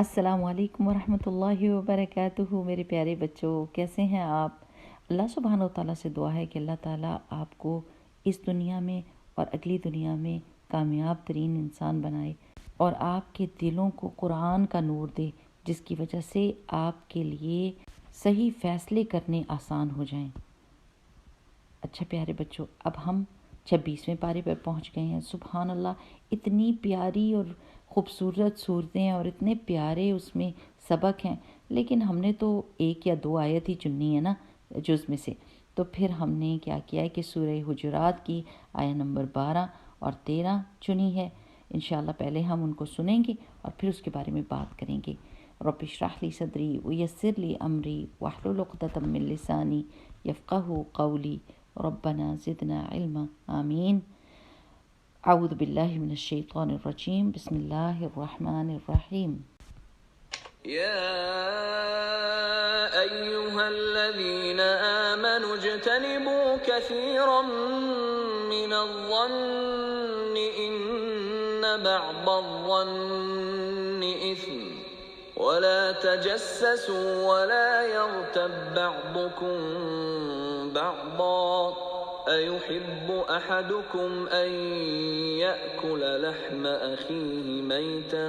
السلام علیکم ورحمۃ اللہ وبرکاتہ۔ میرے پیارے بچوں، کیسے ہیں آپ؟ اللہ سبحانہ و تعالیٰ سے دعا ہے کہ اللہ تعالیٰ آپ کو اس دنیا میں اور اگلی دنیا میں کامیاب ترین انسان بنائے اور آپ کے دلوں کو قرآن کا نور دے، جس کی وجہ سے آپ کے لیے صحیح فیصلے کرنے آسان ہو جائیں۔ اچھا پیارے بچوں، اب ہم 26ویں پارے پر پہنچ گئے ہیں۔ سبحان اللہ، اتنی پیاری اور خوبصورت صورتیں اور اتنے پیارے اس میں سبق ہیں، لیکن ہم نے تو 1 یا 2 آیت ہی چننی ہے نا جز میں سے۔ تو پھر ہم نے کیا کیا ہے کہ سورہ حجرات کی آیت نمبر 12 اور 13 چنی ہے۔ انشاءاللہ پہلے ہم ان کو سنیں گے اور پھر اس کے بارے میں بات کریں گے۔ رب اشرح لی صدری ویسر لی امری واحلل عقدۃ من لسانی یفقہوا قولی ربنا زدنا علما آمین۔ اعوذ باللہ من الشیطان الرجیم، بسم اللہ الرحمن الرحیم۔ يا أيها الذين آمنوا اجتنبوا كثيرا من الظن إن بعض الظن إثم ولا تجسسوا ولا يغتب بعضكم بعضا أيحب أحدكم أن يأكل لحم أخيه ميتا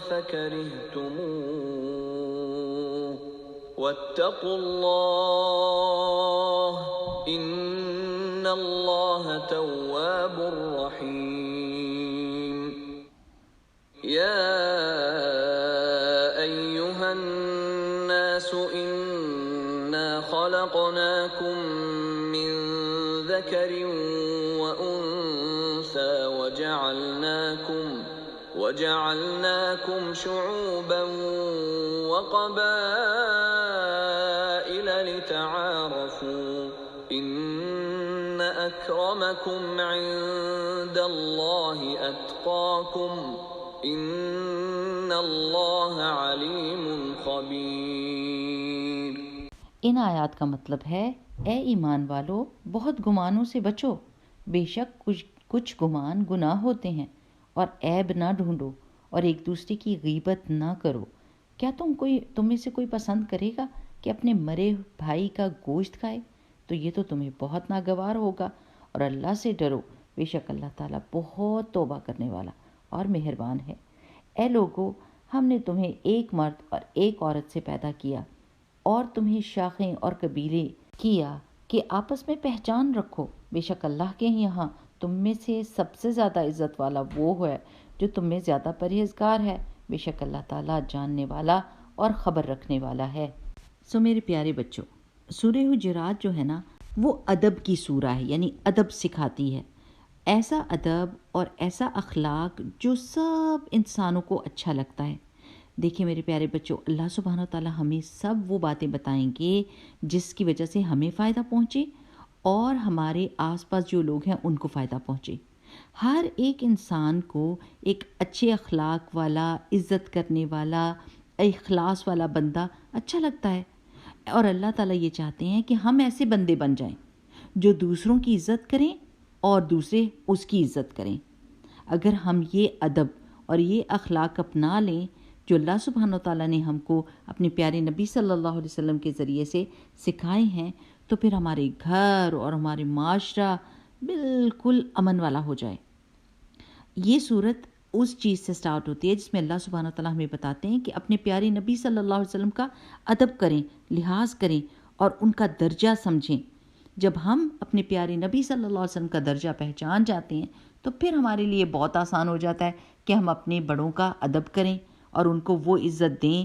فكرهتموه واتقوا الله إن الله تواب رحيم يا أيها الناس إنا خلقناكم من ذكر وأنثى وجعلناكم شعوبا وقبائل لتعارفوا إن أكرمكم عند الله أتقاكم إن الله عليم خبير۔ ان آیات کا مطلب ہے، اے ایمان والو، بہت گمانوں سے بچو، بے شک کچھ گمان گناہ ہوتے ہیں، اور عیب نہ ڈھونڈو اور ایک دوسرے کی غیبت نہ کرو۔ کیا تم میں سے کوئی پسند کرے گا کہ اپنے مرے بھائی کا گوشت کھائے؟ تو یہ تو تمہیں بہت ناگوار ہوگا، اور اللہ سے ڈرو، بے شک اللہ تعالیٰ بہت توبہ کرنے والا اور مہربان ہے۔ اے لوگو، ہم نے تمہیں ایک مرد اور ایک عورت سے پیدا کیا اور تمہیں شاخیں اور قبیلے کیا کہ آپس میں پہچان رکھو، بے شک اللہ کے یہاں تم میں سے سب سے زیادہ عزت والا وہ ہے جو تم میں زیادہ پرہیزگار ہے، بے شک اللہ تعالیٰ جاننے والا اور خبر رکھنے والا ہے۔ میرے پیارے بچوں، سورہ حجرات جو ہے نا، وہ ادب کی سورہ ہے، یعنی ادب سکھاتی ہے، ایسا ادب اور ایسا اخلاق جو سب انسانوں کو اچھا لگتا ہے۔ دیکھیں میرے پیارے بچوں، اللہ سبحانہ وتعالیٰ ہمیں سب وہ باتیں بتائیں گے جس کی وجہ سے ہمیں فائدہ پہنچے اور ہمارے آس پاس جو لوگ ہیں ان کو فائدہ پہنچے۔ ہر ایک انسان کو ایک اچھے اخلاق والا، عزت کرنے والا، اخلاص والا بندہ اچھا لگتا ہے، اور اللہ تعالیٰ یہ چاہتے ہیں کہ ہم ایسے بندے بن جائیں جو دوسروں کی عزت کریں اور دوسرے اس کی عزت کریں۔ اگر ہم یہ ادب اور یہ اخلاق اپنا لیں جو اللہ سبحانہ وتعالیٰ نے ہم کو اپنے پیارے نبی صلی اللہ علیہ وسلم کے ذریعے سے سکھائے ہیں، تو پھر ہمارے گھر اور ہمارے معاشرہ بالکل امن والا ہو جائے۔ یہ صورت اس چیز سے سٹارٹ ہوتی ہے جس میں اللہ سبحانہ وتعالیٰ ہمیں بتاتے ہیں کہ اپنے پیارے نبی صلی اللہ علیہ وسلم کا ادب کریں، لحاظ کریں اور ان کا درجہ سمجھیں۔ جب ہم اپنے پیارے نبی صلی اللہ علیہ وسلم کا درجہ پہچان جاتے ہیں تو پھر ہمارے لیے بہت آسان ہو جاتا ہے کہ ہم اپنے بڑوں کا ادب کریں اور ان کو وہ عزت دیں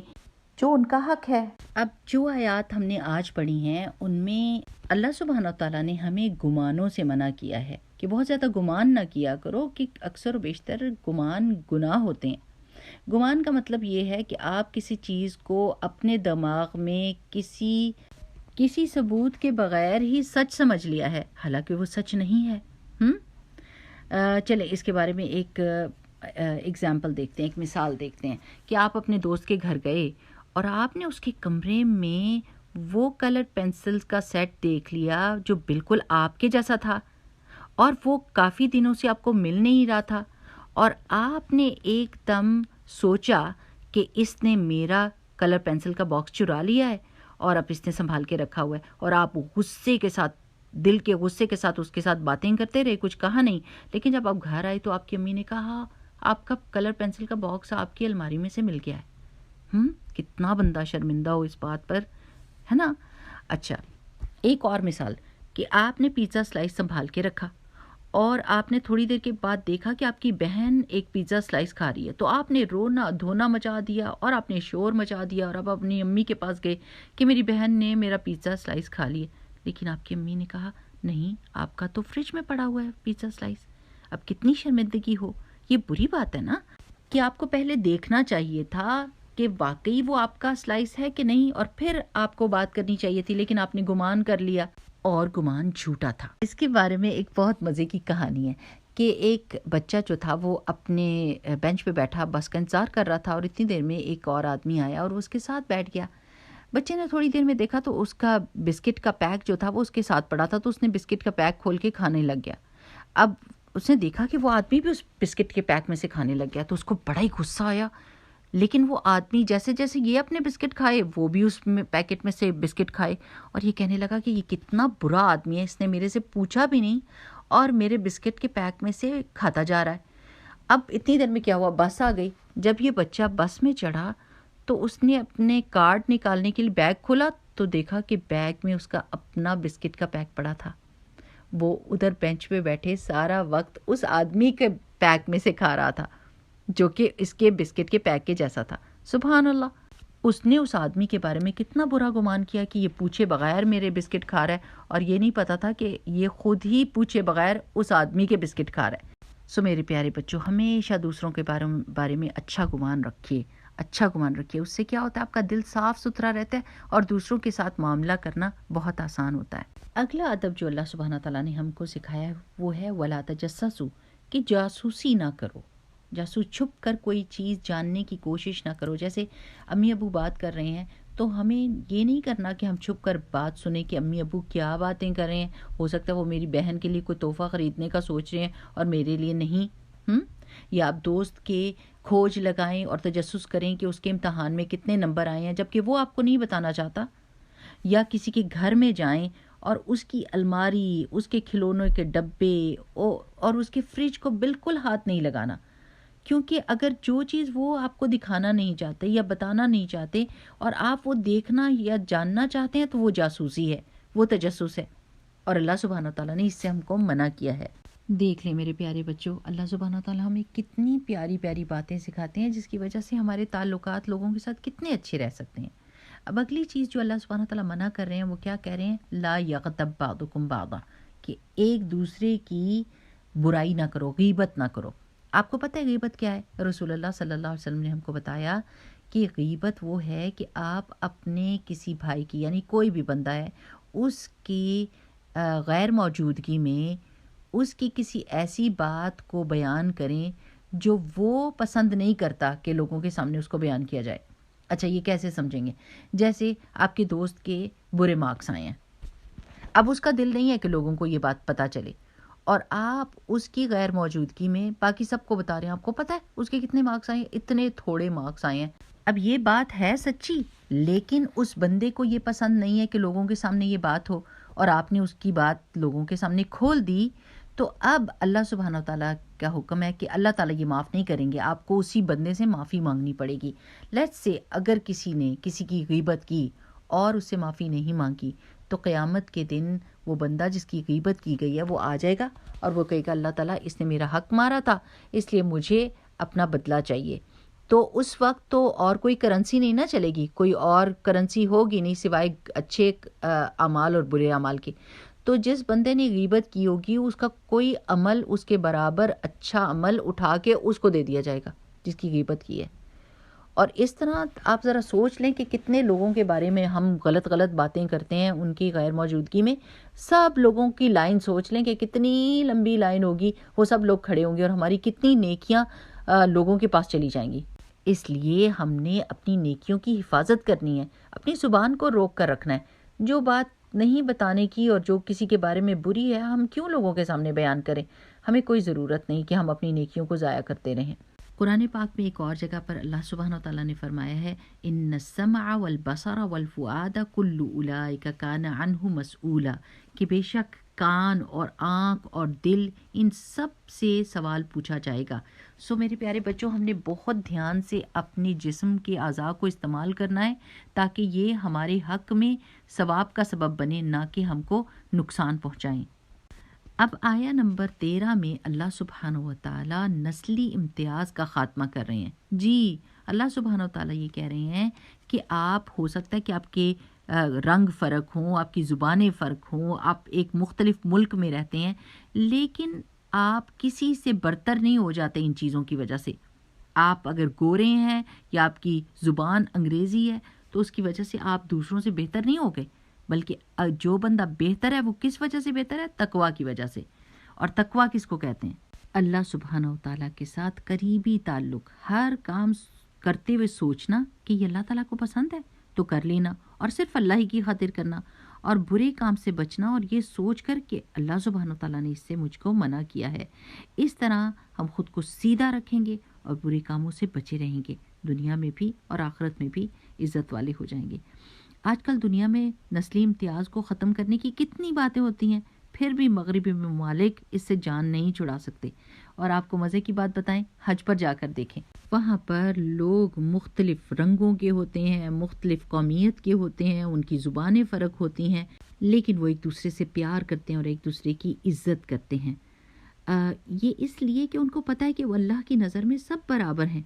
جو ان کا حق ہے۔ اب جو آیات ہم نے آج پڑھی ہیں ان میں اللہ سبحانہ وتعالیٰ نے ہمیں گمانوں سے منع کیا ہے کہ بہت زیادہ گمان نہ کیا کرو، کہ اکثر و بیشتر گمان گناہ ہوتے ہیں۔ گمان کا مطلب یہ ہے کہ آپ کسی چیز کو اپنے دماغ میں کسی ثبوت کے بغیر ہی سچ سمجھ لیا ہے، حالانکہ وہ سچ نہیں ہے۔ چلیں اس کے بارے میں ایک ایگزامپل دیکھتے ہیں، ایک مثال دیکھتے ہیں کہ آپ اپنے دوست کے گھر گئے اور آپ نے اس کے کمرے میں وہ کلر پینسلز کا سیٹ دیکھ لیا جو بالکل آپ کے جیسا تھا، اور وہ کافی دنوں سے آپ کو مل نہیں رہا تھا، اور آپ نے ایک دم سوچا کہ اس نے میرا کلر پینسل کا باکس چرا لیا ہے اور اب اس نے سنبھال کے رکھا ہوا ہے، اور آپ غصے کے ساتھ، دل کے غصے کے ساتھ اس کے ساتھ باتیں کرتے رہے، کچھ کہا نہیں. لیکن جب آپ گھر آئے تو آپ کی امی نے کہا آپ کا کلر پینسل کا باکس آپ کی الماری میں سے مل گیا ہے. کتنا بندہ شرمندہ ہو اس بات پر، ہے نا. اچھا، ایک اور مثال کہ آپ نے پیزا سلائس سنبھال کے رکھا اور آپ نے تھوڑی دیر کے بعد دیکھا کہ آپ کی بہن ایک پیزا سلائس کھا رہی ہے، تو آپ نے رونا دھونا مچا دیا اور آپ نے شور مچا دیا اور اب اپنی امی کے پاس گئے کہ میری بہن نے میرا پیزا سلائس کھا لی ہے. لیکن آپ کی امی نے کہا نہیں، آپ کا تو فریج میں پڑا ہوا ہے پیزا سلائس. اب کتنی شرمندگی ہو. یہ بری بات ہے نا کہ آپ کو پہلے دیکھنا چاہیے تھا کہ واقعی وہ آپ کا سلائس ہے کہ نہیں، اور پھر آپ کو بات کرنی چاہیے تھی، لیکن آپ نے گمان کر لیا اور گمان جھوٹا تھا. اس کے بارے میں ایک بہت مزے کی کہانی ہے کہ ایک بچہ جو تھا وہ اپنے بینچ پہ بیٹھا بس کا انتظار کر رہا تھا، اور اتنی دیر میں ایک اور آدمی آیا اور اس کے ساتھ بیٹھ گیا. بچے نے تھوڑی دیر میں دیکھا تو اس کا بسکٹ کا پیک جو تھا وہ اس کے ساتھ پڑا تھا، تو اس نے بسکٹ کا پیک کھول کے کھانے لگ گیا. اب اس نے دیکھا کہ وہ آدمی بھی اس بسکٹ کے پیک میں سے کھانے لگ گیا، تو اس کو بڑا ہی غصہ آیا. لیکن وہ آدمی جیسے جیسے یہ اپنے بسکٹ کھائے وہ بھی اس میں پیکٹ میں سے بسکٹ کھائے، اور یہ کہنے لگا کہ یہ کتنا برا آدمی ہے، اس نے میرے سے پوچھا بھی نہیں اور میرے بسکٹ کے پیک میں سے کھاتا جا رہا ہے. اب اتنی دیر میں کیا ہوا، بس آ گئی. جب یہ بچہ بس میں چڑھا تو اس نے اپنے کارڈ نکالنے کے لیے بیگ کھولا تو دیکھا کہ بیگ میں اس کا اپنا بسکٹ کا پیک پڑا تھا. وہ ادھر بینچ پہ بیٹھے سارا وقت اس آدمی کے پیک میں سے کھا رہا تھا جو کہ اس کے بسکٹ کے پیک کے جیسا تھا. سبحان اللہ، اس نے اس آدمی کے بارے میں کتنا برا گمان کیا کہ یہ پوچھے بغیر میرے بسکٹ کھا رہا ہے، اور یہ نہیں پتا تھا کہ یہ خود ہی پوچھے بغیر اس آدمی کے بسکٹ کھا رہا ہے. سو میرے پیارے بچوں، ہمیشہ دوسروں کے بارے میں اچھا گمان رکھیے، اچھا گمان رکھیے. اس سے کیا ہوتا ہے، آپ کا دل صاف ستھرا رہتا ہے اور دوسروں کے ساتھ معاملہ کرنا بہت آسان ہوتا ہے. اگلا ادب جو اللہ سبحانہ تعالیٰ نے ہم کو سکھایا ہے وہ ہے وَلَا تَجَسَّسُوا، کہ جاسوسی نہ کرو، جاسوس چھپ کر کوئی چیز جاننے کی کوشش نہ کرو. جیسے امی ابو بات کر رہے ہیں تو ہمیں یہ نہیں کرنا کہ ہم چھپ کر بات سنیں کہ امی ابو کیا باتیں کر رہے ہیں. ہو سکتا ہے وہ میری بہن کے لیے کوئی تحفہ خریدنے کا سوچ رہے ہیں اور میرے لیے نہیں. یا آپ دوست کے کھوج لگائیں اور تجسس کریں کہ اس کے امتحان میں کتنے نمبر آئے ہیں جبکہ وہ آپ کو نہیں بتانا چاہتا. یا کسی کے گھر میں جائیں اور اس کی الماری، اس کے کھلونوں کے ڈبے اور اس کے فریج کو بالکل ہاتھ نہیں لگانا، کیونکہ اگر جو چیز وہ آپ کو دکھانا نہیں چاہتے یا بتانا نہیں چاہتے اور آپ وہ دیکھنا یا جاننا چاہتے ہیں تو وہ جاسوسی ہے، وہ تجسس ہے، اور اللہ سبحانہ تعالیٰ نے اس سے ہم کو منع کیا ہے. دیکھ لیں میرے پیارے بچوں، اللہ سبحانہ تعالیٰ ہمیں کتنی پیاری پیاری باتیں سکھاتے ہیں جس کی وجہ سے ہمارے تعلقات لوگوں کے ساتھ کتنے اچھے رہ سکتے ہیں. اب اگلی چیز جو اللہ سبحانہ تعالیٰ منع کر رہے ہیں وہ کیا کہہ رہے ہیں، لا یغتب بعضکم بعضا، کہ ایک دوسرے کی برائی نہ کرو، غیبت نہ کرو. آپ کو پتہ ہے غیبت کیا ہے؟ رسول اللہ صلی اللہ علیہ وسلم نے ہم کو بتایا کہ غیبت وہ ہے کہ آپ اپنے کسی بھائی کی، یعنی کوئی بھی بندہ ہے، اس کی غیر موجودگی میں اس کی کسی ایسی بات کو بیان کریں جو وہ پسند نہیں کرتا کہ لوگوں کے سامنے اس کو بیان کیا جائے. اچھا، یہ کیسے سمجھیں گے؟ جیسے آپ کے دوست کے برے مارکس آئے ہیں، اب اس کا دل نہیں ہے کہ لوگوں کو یہ بات پتہ چلے، اور آپ اس کی غیر موجودگی میں باقی سب کو بتا رہے ہیں. آپ کو پتہ ہے اس کے کتنے مارکس آئے ہیں؟ اتنے تھوڑے مارکس آئے ہیں. اب یہ بات ہے سچی، لیکن اس بندے کو یہ پسند نہیں ہے کہ لوگوں کے سامنے یہ بات ہو، اور آپ نے اس کی بات لوگوں کے سامنے کھول دی. تو اب اللہ سبحانہ تعالیٰ کا حکم ہے کہ اللہ تعالیٰ یہ معاف نہیں کریں گے، آپ کو اسی بندے سے معافی مانگنی پڑے گی. لیٹس سے اگر کسی نے کسی کی غیبت کی اور اس سے معافی نہیں مانگی تو قیامت کے دن وہ بندہ جس کی غیبت کی گئی ہے وہ آ جائے گا اور وہ کہے گا اللہ تعالیٰ اس نے میرا حق مارا تھا، اس لیے مجھے اپنا بدلہ چاہیے. تو اس وقت تو اور کوئی کرنسی نہیں نہ چلے گی، کوئی اور کرنسی ہوگی نہیں سوائے اچھے اعمال اور برے اعمال کے. تو جس بندے نے غیبت کی ہوگی اس کا کوئی عمل اس کے برابر اچھا عمل اٹھا کے اس کو دے دیا جائے گا جس کی غیبت کی ہے. اور اس طرح آپ ذرا سوچ لیں کہ کتنے لوگوں کے بارے میں ہم غلط باتیں کرتے ہیں ان کی غیر موجودگی میں. سب لوگوں کی لائن سوچ لیں کہ کتنی لمبی لائن ہوگی، وہ سب لوگ کھڑے ہوں گے اور ہماری کتنی نیکیاں لوگوں کے پاس چلی جائیں گی. اس لیے ہم نے اپنی نیکیوں کی حفاظت کرنی ہے، اپنی زبان کو روک کر رکھنا ہے. جو بات نہیں بتانے کی اور جو کسی کے بارے میں بری ہے ہم کیوں لوگوں کے سامنے بیان کریں؟ ہمیں کوئی ضرورت نہیں کہ ہم اپنی نیکیوں کو ضائع کرتے رہیں. قرآن پاک میں ایک اور جگہ پر اللہ سبحانہ و تعالیٰ نے فرمایا ہے ان السمع والبصر والفؤاد کل اولئک کان عنہ مسئولا، کہ بے شک کان اور آنکھ اور دل ان سب سے سوال پوچھا جائے گا۔ سو میرے پیارے بچوں، ہم نے بہت دھیان سے اپنے جسم کے اعضاء کو استعمال کرنا ہے تاکہ یہ ہمارے حق میں ثواب کا سبب بنے، نہ کہ ہم کو نقصان پہنچائیں۔ اب آیا نمبر 13 میں اللہ سبحانہ و تعالیٰ نسلی امتیاز کا خاتمہ کر رہے ہیں۔ جی، اللہ سبحانہ و تعالیٰ یہ کہہ رہے ہیں کہ آپ ہو سکتا ہے کہ آپ کے رنگ فرق ہوں، آپ کی زبانیں فرق ہوں، آپ ایک مختلف ملک میں رہتے ہیں، لیکن آپ کسی سے برتر نہیں ہو جاتے ان چیزوں کی وجہ سے۔ آپ اگر گورے ہیں یا آپ کی زبان انگریزی ہے تو اس کی وجہ سے آپ دوسروں سے بہتر نہیں ہو گئے، بلکہ جو بندہ بہتر ہے وہ کس وجہ سے بہتر ہے؟ تقویٰ کی وجہ سے۔ اور تقویٰ کس کو کہتے ہیں؟ اللہ سبحانہ و تعالیٰ کے ساتھ قریبی تعلق، ہر کام کرتے ہوئے سوچنا کہ یہ اللہ تعالیٰ کو پسند ہے تو کر لینا اور صرف اللہ ہی کی خاطر کرنا، اور برے کام سے بچنا اور یہ سوچ کر کہ اللہ سبحانہ و تعالیٰ نے اس سے مجھ کو منع کیا ہے۔ اس طرح ہم خود کو سیدھا رکھیں گے اور برے کاموں سے بچے رہیں گے، دنیا میں بھی اور آخرت میں بھی عزت والے ہو جائیں گے۔ آج کل دنیا میں نسلی امتیاز کو ختم کرنے کی کتنی باتیں ہوتی ہیں، پھر بھی مغربی ممالک اس سے جان نہیں چھڑا سکتے۔ اور آپ کو مزے کی بات بتائیں، حج پر جا کر دیکھیں، وہاں پر لوگ مختلف رنگوں کے ہوتے ہیں، مختلف قومیت کے ہوتے ہیں، ان کی زبانیں فرق ہوتی ہیں، لیکن وہ ایک دوسرے سے پیار کرتے ہیں اور ایک دوسرے کی عزت کرتے ہیں۔ یہ اس لیے کہ ان کو پتہ ہے کہ وہ اللہ کی نظر میں سب برابر ہیں،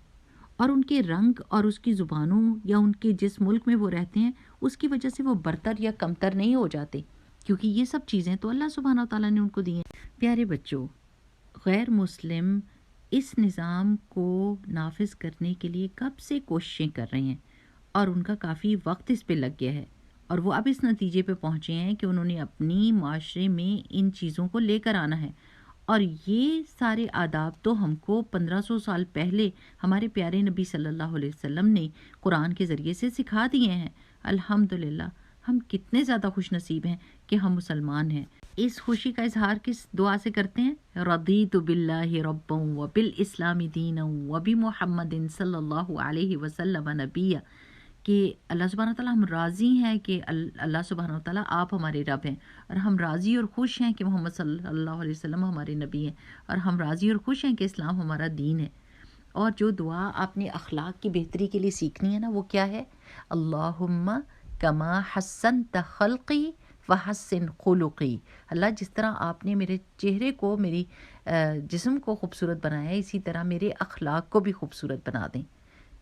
اور ان کے رنگ اور اس کی زبانوں یا ان کے جس ملک میں وہ رہتے ہیں اس کی وجہ سے وہ برتر یا کمتر نہیں ہو جاتے، کیونکہ یہ سب چیزیں تو اللہ سبحانہ و تعالیٰ نے ان کو دی ہیں۔ پیارے بچوں، غیر مسلم اس نظام کو نافذ کرنے کے لیے کب سے کوششیں کر رہے ہیں اور ان کا کافی وقت اس پہ لگ گیا ہے، اور وہ اب اس نتیجے پہ پہنچے ہیں کہ انہوں نے اپنی معاشرے میں ان چیزوں کو لے کر آنا ہے۔ اور یہ سارے آداب تو ہم کو 1500 سال پہلے ہمارے پیارے نبی صلی اللہ علیہ وسلم نے قرآن کے ذریعے سے سکھا دیے ہیں۔ الحمدللہ، ہم کتنے زیادہ خوش نصیب ہیں کہ ہم مسلمان ہیں۔ اس خوشی کا اظہار کس دعا سے کرتے ہیں؟ رضیت باللہ ربا وبالاسلام دینا وبمحمد صلی اللہ علیہ وسلم نبیا، کہ اللہ سبحانہ تعالیٰ ہم راضی ہیں کہ اللہ سبحانہ تعالیٰ آپ ہمارے رب ہیں، اور ہم راضی اور خوش ہیں کہ محمد صلی اللہ علیہ وسلم ہمارے نبی ہیں، اور ہم راضی اور خوش ہیں کہ اسلام ہمارا دین ہے۔ اور جو دعا آپ نے اخلاق کی بہتری کے لیے سیکھنی ہے نا، وہ کیا ہے؟ اللہم کما حسنت خلقی فحسن خلقی، اللہ جس طرح آپ نے میرے چہرے کو، میری جسم کو خوبصورت بنایا ہے، اسی طرح میرے اخلاق کو بھی خوبصورت بنا دیں۔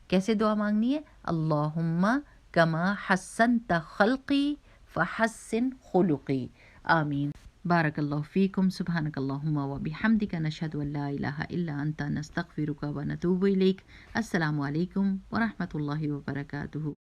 کیسے دعا مانگنی ہے؟ اللہم کما حسنت خلقی فحسن خلقی، آمین۔ بارک اللہ فیکم، سبحانک اللہم و بحمدک، نشہد ان لا الہ الا انت، نستغفرک و نتوب الیک۔ السلام علیکم ورحمۃ اللہ وبرکاتہ۔